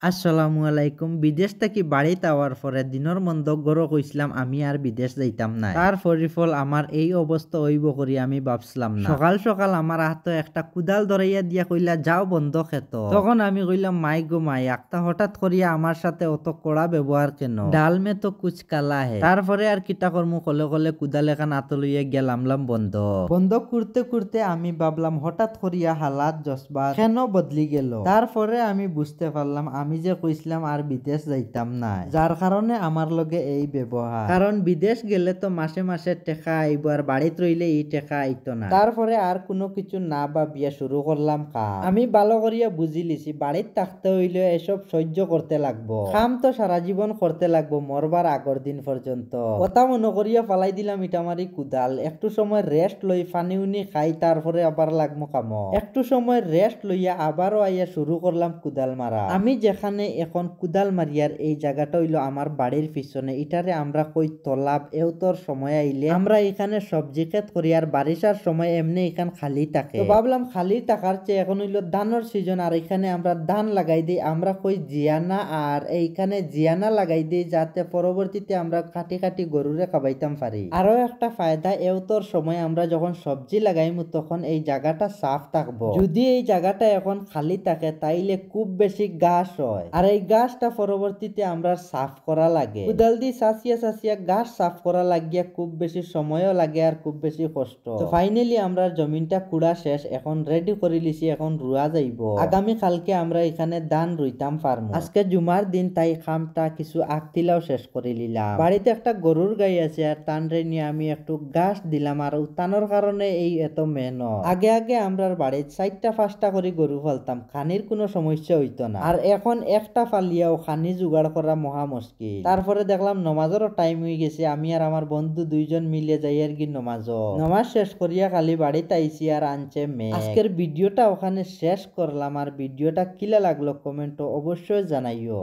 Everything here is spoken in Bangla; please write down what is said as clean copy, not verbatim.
আসসালামু আলাইকুম। বিদেশ থাকি বাড়িত আওয়ার পরে দিনের মন্দ গরো কইছিলাম আমি আর বিদেশ যাইতাম না। তার ফল আমার এই অবস্থা হইব করি আমি ভাবছিলাম না। সকাল সকাল আমার হাতে একটা কুদাল ধরাইয়া দিয়া কইলা যাও বন্ধ খেত। তখন আমি কইলাম মাই গো মাই, একটা হঠাৎ করিয়া আমার সাথে অত কড়া ব্যবহার কেন? ডাল মে তো কুছ কালা হে। তারপরে আর কিতা করমু কলে কলে কুদাল এখান হাতে লইয়া গেলামলাম বন্ধ। বন্ধ করতে করতে আমি ভাবলাম হঠাৎ করিয়া হালাত জসবা কেন বদলি গেল। তারপরে আমি বুঝতে পারলাম আমি যে কইছিলাম আর বিদেশ যাইতাম না, যার কারণে আমার লগে এই ব্যবহার। কারণ বিদেশ গেলে তো মাসে মাসে টেকা আইব আর বাড়িত রইলে এই টেকা আইতো না। তারপরে আর কোনো কিছু না ভাবিয়া শুরু করলাম কাম। আমি ভালো করিয়া বুঝি লিছি বাড়িত থাকতে হইলে এসব সহ্য করতে লাগবো। কাম তো সারা জীবন করতে লাগবো মরবার আগর দিন পর্যন্ত। কথা মনে করিয়া ফালাই দিলাম ইটামারি কুদাল। একটু সময় রেস্ট লই পানি উনি খাই, তারপরে আবার লাগবো কাম। একটু সময় রেস্ট লইয়া আবারও আইয়া শুরু করলাম কুদাল মারা। আমি যেখানে এখন কুদাল মারিয়ার এই জায়গাটা হইলো আমার বাড়ির পিছনে। এটারে আমরা কই তলাব। এওতর সময় আইলে আমরা এখানে সবজি ক্ষেত করি আর বারিশার সময় এমনি এখান খালি থাকে। তো ভাবলাম খালি থাকার চেয়ে এখন হইলো ধানের সিজন আর এখানে আমরা ধান লাগাই দিই। আমরা কই জিয়ানা আর এইখানে জিয়ানা লাগাই দিই যাতে পরবর্তীতে আমরা কাটি কাটি গরুরে খাবাইতাম পারি। আরো একটা ফায়দা, এওতর সময় আমরা যখন সবজি লাগাইমু তখন এই জায়গাটা সাফ থাকবো। যদি এই জায়গাটা এখন খালি থাকে তাইলে খুব বেশি ঘাস হয় আর এই ঘাসটা পরবর্তীতে আমরা সাফ করা লাগে। কুদাল দিয়ে সাঁচিয়া ঘাস সাফ করা লাগিয়া খুব বেশি সময়ও লাগে আর খুব বেশি কষ্ট। তো ফাইনালি আমরা জমিনটা কুড়া শেষ, এখন রেডি করে লিছি, এখন রুয়া যাইব। আগামী কালকে আমরা এখানে ধান রুইতাম পারমু। আজকে জুমার দিন তাই খামটা কিছু আগতিলাও শেষ করে নিলাম। বাড়িতে একটা গরুর গাই আছে আর তানরে নিয়ে আমি একটু ঘাস দিলাম আর উতানোর কারণে এই এত মেহনত। আগে আগে আমরা বাড়িতে 4টা-5টা করে গরু ফেলতাম, খানির কোনো সমস্যা হইতো না। আর এখন একটা ফালিয়াও খানি জোগাড় করা মহা মুশকিল। তারপরে দেখলাম নমাজেরও টাইম হয়ে গেছে, আমি আর আমার বন্ধু দুইজন মিলে যাই আর কি নমাজ শেষ করিয়া খালি বাড়িতে আইছি আর আনছে মেঘ। আজকের ভিডিওটা ওখানে শেষ করলাম আর ভিডিওটা কিলা লাগলো কমেন্ট অবশ্যই জানাইও।